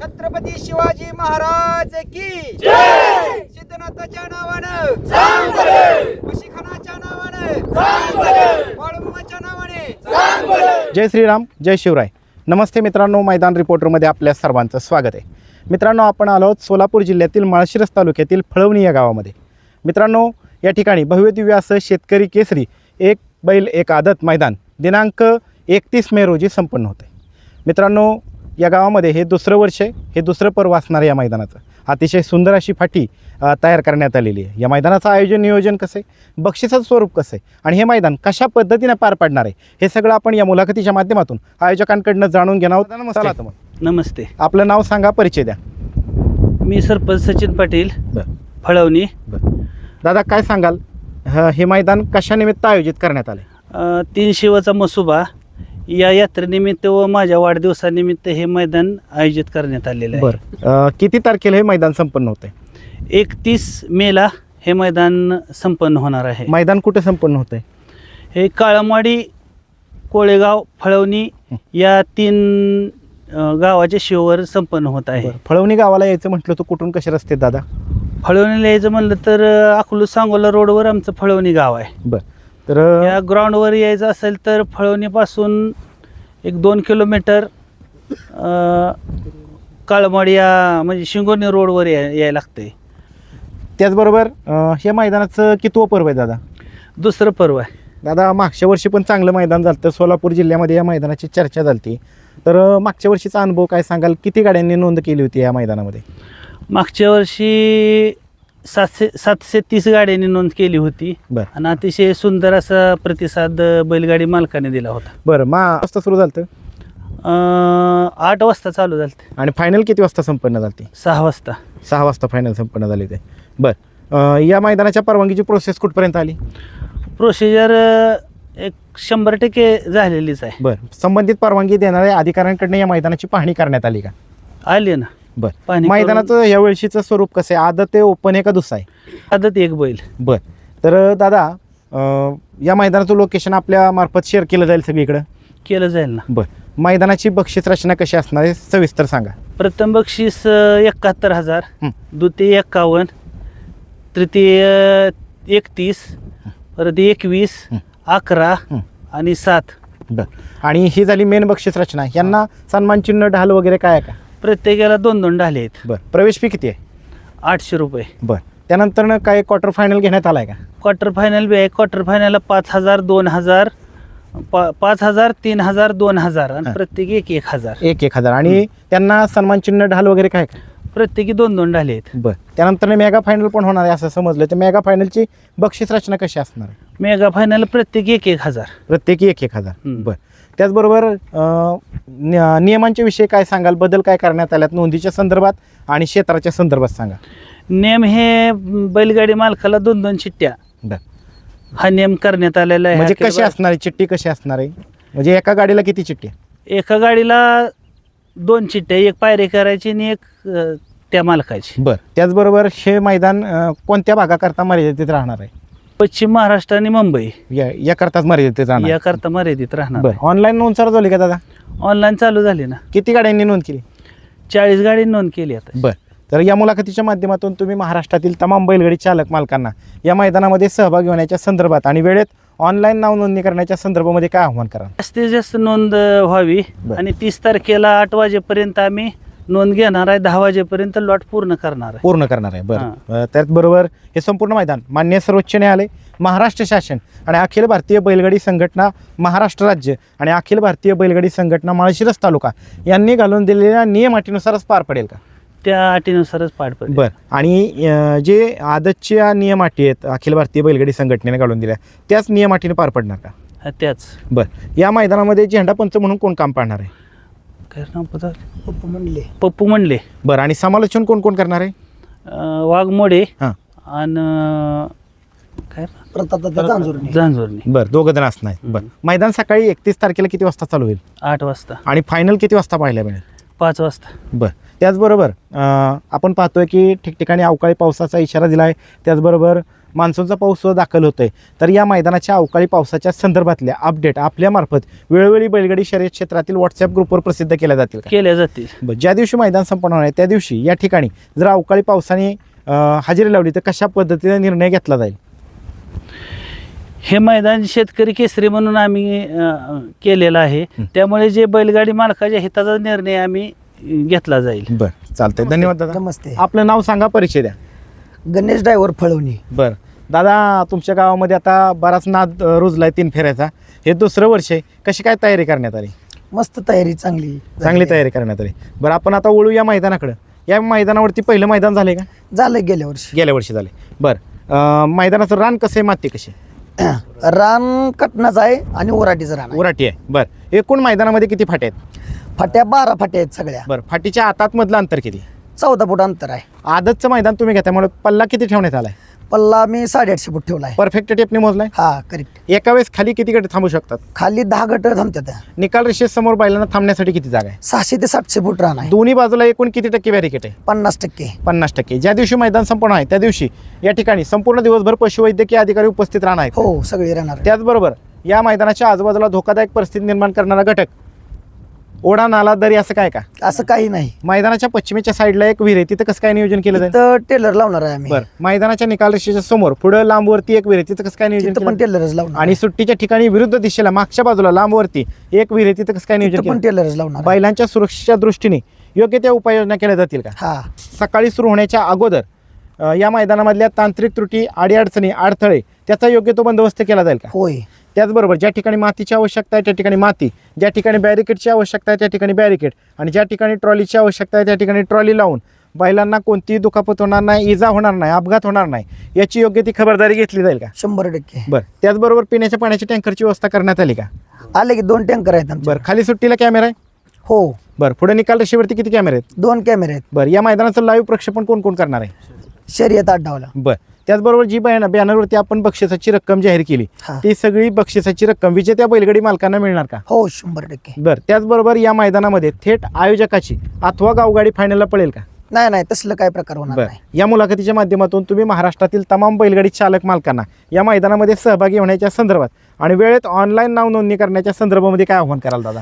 छत्रपती शिवाजी महाराज की जय. सिद्धनाथाच्या नावानं सांग बरे, वशीखानाच्या नावानं सांग बरे, बाळूमामाच्या नावाने सांग बरे. जय श्रीराम, जय शिवराय. नमस्ते मित्रांनो, मैदान रिपोर्टरमध्ये आपल्या सर्वांचं स्वागत आहे. मित्रांनो, आपण आलो आहोत सोलापूर जिल्ह्यातील माळशिरस तालुक्यातील फळवणी या गावामध्ये. मित्रांनो, या ठिकाणी भव्यदिव्य असं शेतकरी केसरी एक बैल एक आदत मैदान दिनांक 31 मे रोजी संपन्न होते. मित्रांनो, या गावामध्ये हे दुसरं वर्ष आहे, हे दुसरं पर्व असणार या मैदानाचं. अतिशय सुंदर अशी फाटी तयार करण्यात आलेली आहे. या मैदानाचं आयोजन नियोजन कसं आहे, बक्षिसाचं स्वरूप कसं आहे आणि हे मैदान कशा पद्धतीने पार पडणार आहे, हे सगळं आपण या मुलाखतीच्या माध्यमातून आयोजकांकडनं जाणून घेणार आहोत. नमस्ते. नमस्ते. आपलं नाव सांगा, परिचय द्या. मी सरपंच सचिन पाटील, बरं फळवणी. दादा, काय सांगाल, हे मैदान कशानिमित्त आयोजित करण्यात आले? 3 शिवाचा मसुबा या यात्रेनिमित्त व माझ्या वाढदिवसानिमित्त हे मैदान आयोजित करण्यात आलेलं आहे. बरं, किती तारखेला हे मैदान संपन्न होते? 31 मेला हे मैदान संपन्न होणार आहे. मैदान कुठे संपन्न होते? हे काळमाडी, कोळेगाव, फळवणी या 3 गावाच्या शिवावर संपन्न होत आहे. फळवणी गावाला यायचं म्हटलं तर कुठून कसे रस्ते दादा? फळवणीला यायचं म्हणलं तर अकलूज सांगोला रोडवर आमचं फळवणी गाव आहे. बरं, तर या ग्राउंडवर यायचं असेल तर फळवणीपासून 1-2 किलोमीटर काळमाडी या म्हणजे शिंगोर्णी रोडवर यायला लागते. त्याचबरोबर हे मैदानाचं कितवं पर्व आहे दादा? दुसरं पर्व आहे. दादा, मागच्या वर्षी पण चांगलं मैदान झालं, तर सोलापूर जिल्ह्यामध्ये या मैदानाची चर्चा झाली. तर मागच्या वर्षीचा अनुभव काय सांगाल? किती गाड्यांनी नोंद केली होती या मैदानामध्ये? मागच्या वर्षी 730 गाड्यांनी नोंद केली होती. बरं. आणि अतिशय सुंदर असा प्रतिसाद बैलगाडी मालकाने दिला होता. बरं, वाजता सुरू झालं 8 वाजता चालू झालं. आणि फायनल किती वाजता संपन्न झाली? 6 वाजता. 6 वाजता फायनल संपन्न झाली ते. बरं, या मैदानाच्या परवानगीची प्रोसेस कुठपर्यंत आली? प्रोसिजर 100% झालेलीच आहे. बरं, संबंधित परवानगी देणाऱ्या अधिकाऱ्यांकडनं या मैदानाची पाहणी करण्यात आली का? आली ना. बरं, पाहणी मैदानाचं या वर्षीचं स्वरूप कसं आहे? आदत आहे, ओपन आहे का दुसरा आहे? आदत एक बैल. बरं, तर दादा, या मैदानाचं लोकेशन आपल्या मार्फत शेअर केलं जाईल सगळीकडं? केलं जाईल ना. बरं, मैदानाची बक्षीस रचना कशी असणार आहे सविस्तर सांगा. प्रथम बक्षीस 71,000, द्वितीय 51, तृतीय 31, परत 21, 11 आणि 7. बरं, आणि ही झाली मेन बक्षीस रचना. यांना सन्मान चिन्ह, ढाल वगैरे काय आहे का? प्रत्येकाला 2-2 ढाले आहेत. बरं, प्रवेश फी किती आहे? 800 रुपये. बरं, त्यानंतर काय क्वार्टर फायनल घेण्यात आला आहे का? क्वार्टर फायनल बी आहे. क्वार्टर फायनलला 5,000, 2,000, 5,000, 3,000, 2,000 आणि प्रत्येकी 1,000. 1,000 आणि त्यांना सन्मान चिन्ह, ढाल वगैरे काय का? प्रत्येकी 2-2 ढाले आहेत. बरं, त्यानंतर मेगा फायनल पण होणार आहे असं समजलं. तर मेगा फायनलची बक्षीस रचना कशी असणार आहे? मेगा फायनल प्रत्येकी 1,000. प्रत्येकी 1,000. बरं, त्याचबरोबर नियमांच्या विषयी काय सांगाल? बदल काय करण्यात आल्यात नोंदीच्या संदर्भात आणि क्षेत्राच्या संदर्भात सांगा. नेम हे बैलगाडी मालकाला 2-2 चिठ्ठ्या बरं, हा नियम करण्यात आलेला आहे. म्हणजे कशी असणार आहे चिठ्ठी? कशी असणार आहे म्हणजे एका गाडीला किती चिठ्ठी? एका गाडीला 2 चिठ्ठ्या, एक पायरी करायची आणि एक त्या मालकाची. बरं, त्याचबरोबर हे मैदान कोणत्या भागाकरता मर्यादित राहणार आहे? पश्चिम महाराष्ट्र आणि मुंबई याकरताच मर्यादित राहणार? याकरता मर्यादित राहणार. बरं, ऑनलाईन नोंद चालू झाली का दादा? ऑनलाईन चालू झाली ना. किती गाड्यांनी नोंद केली? 40 गाडी नोंद केली आता. बरं, तर या मुलाखतीच्या माध्यमातून तुम्ही महाराष्ट्रातील तमाम बैलगाडी चालक मालकांना या मैदानामध्ये सहभागी होण्याच्या संदर्भात आणि वेळेत ऑनलाईन नाव नोंदणी करण्याच्या संदर्भामध्ये काय आव्हान करा? जास्तीत जास्त नोंद व्हावी. आणि 30 तारखेला 8 वाजेपर्यंत आम्ही नोंद घेणार आहे. 10 वाजेपर्यंत लॉट पूर्ण करणार आहे. बरं, त्याचबरोबर हे संपूर्ण मैदान माननीय सर्वोच्च न्यायालय, महाराष्ट्र शासन आणि अखिल भारतीय बैलगाडी संघटना महाराष्ट्र राज्य आणि अखिल भारतीय बैलगाडी संघटना माळशिरस तालुका यांनी घालून दिलेल्या नियम अटीनुसारच पार पडेल का? त्या अटीनुसारच पार पडेल. बरं, आणि जे आदतच्या नियम अटी आहेत अखिल भारतीय बैलगाडी संघटनेने घालून दिल्या त्याच नियम अटीने पार पडणार का? त्याच. बरं, या मैदानामध्ये झेंडा पंच म्हणून कोण काम पाहणार आहे? काय नाव पदा? पप्पू म्हणले. बरं, आणि समालोचन कोण कोण करणार आहे? वाघमोडे हां आणि काय जांजुर्णी. जांजुर्णी. बरं, 2 जण असणार. बरं, मैदान सकाळी 31 तारखेला किती वाजता चालू होईल? 8 वाजता. आणि फायनल किती वाजता पाहायला मिळेल? 5 वाजता. बरं, त्याचबरोबर आपण पाहतोय की ठिकठिकाणी अवकाळी पावसाचा इशारा दिला आहे. त्याचबरोबर मान्सूनचा पाऊस सुद्धा दाखल होतोय, तर या मैदानाच्या अवकाळी पावसाच्या संदर्भातल्या अपडेट आपल्यामार्फत वेळोवेळी बैलगाडी शर्यत क्षेत्रातील व्हॉट्सअप ग्रुपवर प्रसिद्ध केल्या जातील का? केल्या जातील. बरं, ज्या दिवशी मैदान संपन्न होणार आहे त्या दिवशी या ठिकाणी जर अवकाळी पावसाने हजेरी लावली तर कशा पद्धतीने निर्णय घेतला जाईल? हे मैदान शेतकरी केसरी म्हणून आम्ही केलेलं आहे, त्यामुळे जे बैलगाडी मालकाच्या हिताचा निर्णय आम्ही घेतला जाईल. बरं, चालतंय. धन्यवाद दादा. नमस्ते. आपलं नाव सांगा, परिचय द्या. गणेश ड्रायव्हर फळवणी. बरं दादा, तुमच्या गावामध्ये आता बराच नाद रुजलाय 3 फेऱ्याचा, हे दुसरं वर्ष आहे, कशी काय तयारी करण्यात आली? मस्त तयारी, चांगली तयारी करण्यात आली. बरं, आपण आता वळू या मैदानाकडं. या मैदानावरती पहिलं मैदान झाले का? झालं गेल्या वर्षी झाले. बरं, मैदानाचं रान कसं आहे, माती कशी? रान कटनाचं आहे आणि ओराटीचं रान आहे. उराटी आहे. बरं, एकूण मैदानामध्ये किती फाट्या आहेत? फाट्या 12 फाट्या आहेत सगळ्या. बरं, फाटीच्या आतात मधलं अंतर किती? 14 फूट अंतर आहे. आदतचं मैदान तुम्ही घेता, त्यामुळे पल्ला किती ठेवण्यात आलाय? पल्ला मी 850 फूट ठेवला आहे. परफेक्ट टेपने मोजलाय? हा, करेक्ट. एका वेळेस खाली किती गट थांबू शकतात? खाली 10 गट थांबतात. निकाल रेषेसमोर बैलांना थांबण्यासाठी किती जागा आहे? 600 ते 700 फूट रान आहे. दोन्ही बाजूला एकूण किती टक्के बॅरिकेड आहे? 50%. 50%. ज्या दिवशी मैदान संपूर्ण आहे त्या दिवशी या ठिकाणी संपूर्ण दिवसभर पशुवैद्यकीय अधिकारी उपस्थित राहणार आहेत. हो, सगळी राहणार. त्याचबरोबर या मैदानाच्या आजूबाजूला धोकादायक परिस्थिती निर्माण करणारा घटक, ओढा, नाला, दरी असं काय का? असं काही नाही. मैदानाच्या पश्चिमेच्या साईडला एक विहीर आहे, तिथं कसं काय नियोजन केलं जाईल? तिथं टेलर लावणार आहे आम्ही. बरं, मैदानाच्या निकाल रेषेच्या समोर पुढे लांबवरती एक विहीर आहे, तिथं कसं काय नियोजन तिथं पण केलं? टेलरच लावणार. आणि सुट्टीच्या ठिकाणी विरुद्ध दिशेला मागच्या बाजूला लांबवरती एक विहीर आहे, तिथं कसं काय नियोजन तिथं पण केलं? टेलरच लावणार. बैलांच्या सुरक्षेच्या दृष्टीने योग्य त्या उपाययोजना केल्या जातील का? हा, सकाळी सुरू होण्याच्या अगोदर या मैदानामधल्या तांत्रिक त्रुटी, अडीअडचणी, अडथळे त्याचा योग्य तो बंदोबस्त केला जाईल का? होय. त्याचबरोबर ज्या ठिकाणी मातीची आवश्यकता आहे त्या ठिकाणी माती, ज्या ठिकाणी बॅरिकेडची आवश्यकता आहे त्या ठिकाणी बॅरिकेड, आणि ज्या ठिकाणी ट्रॉलीची आवश्यकता आहे त्या ठिकाणी ट्रॉली लावून बैलांना कोणतीही दुखापत होणार नाही, इजा होणार नाही, अपघात होणार नाही, याची योग्य ती खबरदारी घेतली जाईल का? 100%. बरं, त्याचबरोबर पिण्याच्या पाण्याची टँकरची व्यवस्था करण्यात आली का? आले की 2 टँकर आहेत आमचे. बरं, खाली सुट्टीला कॅमेरा आहे? हो, बरं, पुढे निकाल रेषेवरती किती कॅमेरे आहेत? 2 कॅमेरे आहेत. बरं, या मैदानाचं लाईव्ह प्रक्षेपण कोण कोण करणार आहे? शर्यत अड्डावला. बरं, त्याचबरोबर जी बॅनरवरती आपण बक्षिसाची रक्कम जाहीर केली, हा. ती सगळी बक्षिसाची रक्कम विजेत्या बैलगाडी मालकांना मिळणार का? हो, 100%. बरं, त्याचबरोबर या मैदानामध्ये थेट आयोजकाची अथवा गावगाडी फायनलला पडेल का? नाही, तसलं काय प्रकार होणार बरं, नाही. या मुलाखतीच्या माध्यमातून तुम्ही महाराष्ट्रातील तमाम बैलगाडी चालक मालकांना या मैदानामध्ये सहभागी होण्याच्या संदर्भात आणि वेळेत ऑनलाईन नाव नोंदणी करण्याच्या संदर्भामध्ये काय आव्हान कराल दादा?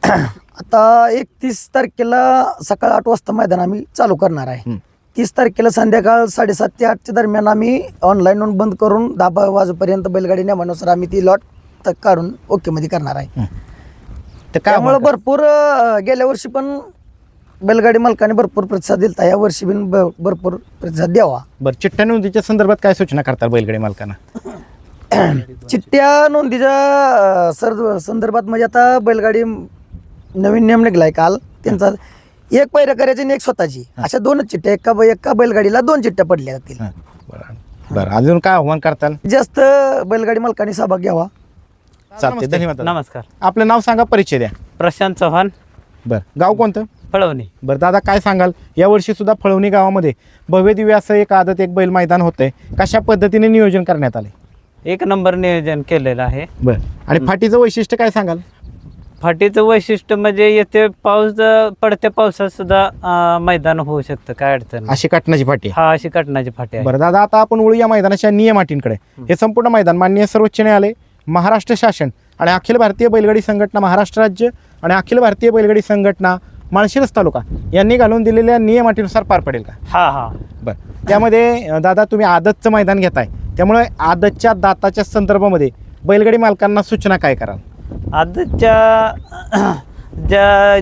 आता 31 तारखेला सकाळ 8 वाजता मैदान आम्ही चालू करणार आहे. 30 तारखेला संध्याकाळ 7:30 ते 8च्या दरम्यान आम्ही ऑनलाईन नोंद बंद करून 10 वाजेपर्यंत बैलगाडी नियमानुसार आम्ही ती लॉट काढून ओके मध्ये करणार आहे. तर काय त्यामुळे आव्हान कराल? भरपूर गेल्या वर्षी पण बैलगाडी मालकाने भरपूर प्रतिसाद दिला, या वर्षी पण भरपूर प्रतिसाद द्यावा. बरं, चिठ्ठ्या नोंदीच्या संदर्भात काय सूचना करतात बैलगाडी मालकांना? चिठ्ठ्या नोंदीच्या संदर्भात म्हणजे आता बैलगाडी नवीन नियम निघलाय काल त्यांचा, एक पैरा करायची आणि एक स्वतःची, अशा 2च चिठ्ठ्या, एका बैलगाडीला 2 चिठ्ठ्या पडल्या जातील. हां, बरं, अजून काय आव्हान करताल? जास्त बैलगाडी मालकांनी सहभाग घ्यावा. चालते, धन्यवाद दादा. नमस्कार. आपलं नाव सांगा, परिचय द्या. प्रशांत चव्हाण, बरं, गाव कोणतं? फळवणी. बरं दादा, काय सांगाल, यावर्षी सुद्धा फळवणी गावामध्ये भव्य दिव्य असं एक आदत एक बैल मैदान होतंय, कशा पद्धतीने नियोजन करण्यात आले? 1 नंबर नियोजन केलेलं आहे. बरं, आणि फाटीचं वैशिष्ट्य काय सांगाल? फाटीचं वैशिष्ट्य म्हणजे येथे पाऊस पडत्या पावसात सुद्धा मैदान होऊ शकतं, काय अडचण नाही. अशी काटण्याची फाटी. हा, अशी कटनाची फाटी आहे. बरं दादा, आता आपण वळू या मैदानाच्या नियम अटींकडे. हे संपूर्ण मैदान माननीय सर्वोच्च न्यायालय, महाराष्ट्र शासन आणि अखिल भारतीय बैलगाडी संघटना महाराष्ट्र राज्य आणि अखिल भारतीय बैलगाडी संघटना माळशिरस तालुका यांनी घालून दिलेल्या नियम अटीनुसार पार पडेल का? हा. बरं, त्यामध्ये दादा तुम्ही आदतचं मैदान घेताय, त्यामुळे आदतच्या दाताच्या संदर्भामध्ये बैलगाडी मालकांना सूचना काय कराल? आजच्या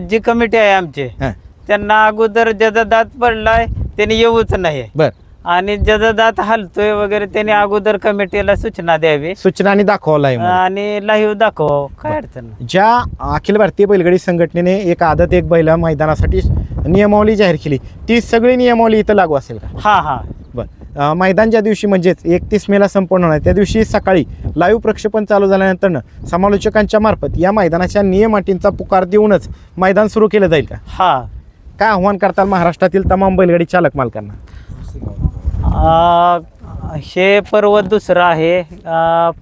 जी कमिटी आहे आमची, हां, त्यांना अगोदर ज्याचा दात पडलाय त्याने येऊच नाही, बरं, आणि ज्याचा दात हलतोय वगैरे त्याने अगोदर कमिटीला सूचना द्यावी सूचना आणि दाखवला आहे. आणि लाईव्ह दाखव, काय अडचण नाही. ज्या अखिल भारतीय बैलगाडी संघटनेने एक आदत एक बैला मैदानासाठी नियमावली जाहीर केली, ती सगळी नियमावली इथं लागू असेल का? हा. बरं, मैदान ज्या दिवशी म्हणजेच 31 मेला संपूर्ण होणार त्या दिवशी सकाळी लाईव्ह प्रक्षेपण चालू झाल्यानंतर समालोचकांच्या मार्फत या मैदानाच्या नियम अटींचा पुकार देऊनच मैदान सुरू केलं जाईल का? हा. काय आव्हान करताल महाराष्ट्रातील तमाम बैलगाडी चालक मालकांना? हे पर्व दुसरं आहे.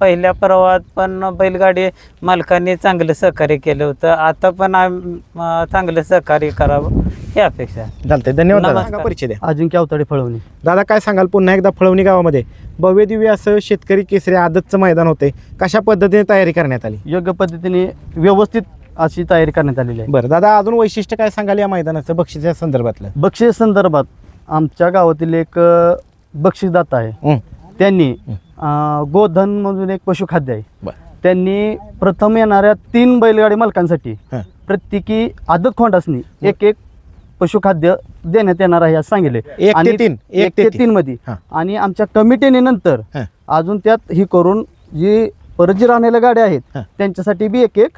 पहिल्या पर्वात पण बैलगाडी मालकांनी चांगलं सहकार्य केलं होतं. आता पण चांगलं सहकार्य करावं ही अपेक्षा आहे. चालतंय, धन्यवाद दादा. नमस्कार. सांगा परिचय द्या. अजिंक्य अवताडे फळवणी. दादा काय सांगाल, पुन्हा एकदा फळवणी गावामध्ये भव्य दिव्य असं शेतकरी केसरी आदतचं मैदान होते, कशा पद्धतीने तयारी करण्यात आली? योग्य पद्धतीने व्यवस्थित अशी तयारी करण्यात आलेली आहे. बरं दादा, अजून वैशिष्ट्य काय सांगाल या मैदानाचं बक्षिसा संदर्भातलं? बक्षीस संदर्भात आमच्या गावातील एक बक्षीसदाता आहे. हं. त्यांनी गोधन म्हणून एक पशुखाद्य आहे. बरं. त्यांनी प्रथम येणाऱ्या 3 बैलगाडी मालकांसाठी हं. प्रत्येकी आदत खोंडासनी एक पशुखाद्य देण्यात येणार आहे असं सांगितले. 1 ते 3, 1 ते 3 मध्ये. हां. आणि आमच्या कमिटीने नंतर हं. अजून त्यात ही करून जी परत जी राहण्याच्या गाड्या आहेत हं. त्यांच्यासाठी बी एक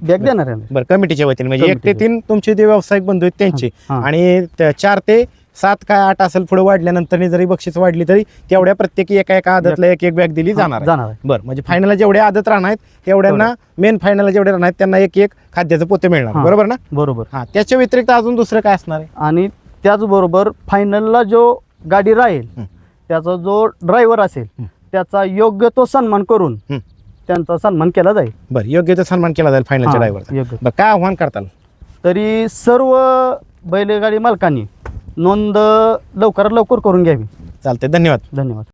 बॅग देणार आहे. बरं, कमिटीच्या वतीने म्हणजे 1 ते 3 तुमचे जे व्यावसायिक बंधू आहेत त्यांचे, हां. आणि 4 ते 7 काय 8 असेल पुढे वाढल्यानंतर जरी बक्षीस वाढली तरी तेवढ्या प्रत्येकी एका आदतला एक बॅग दिली जाणार आहे. बरं, म्हणजे फायनलला जेवढे आदत राहणार आहेत तेवढ्यांना, मेन फायनलला जेवढे राहणार आहेत त्यांना एक खाद्याचं पोते मिळणार. हां. बरोबर ना? बरोबर. हां, त्याच्या व्यतिरिक्त अजून दुसरं काय असणार आहे? आणि त्याचबरोबर फायनलला जो गाडी राहील हं. त्याचा जो ड्रायव्हर असेल हं. त्याचा योग्य तो सन्मान करून हं. त्यांचा सन्मान केला जाईल. बरं, योग्य तो सन्मान केला जाईल फायनलच्या हां, ड्रायव्हरचा. योग्य. बरं, काय आव्हान करताल? तरी सर्व बैलगाडी मालकांनी नोंद लवकरात लवकर करून घ्यावी. चालते, धन्यवाद. धन्यवाद.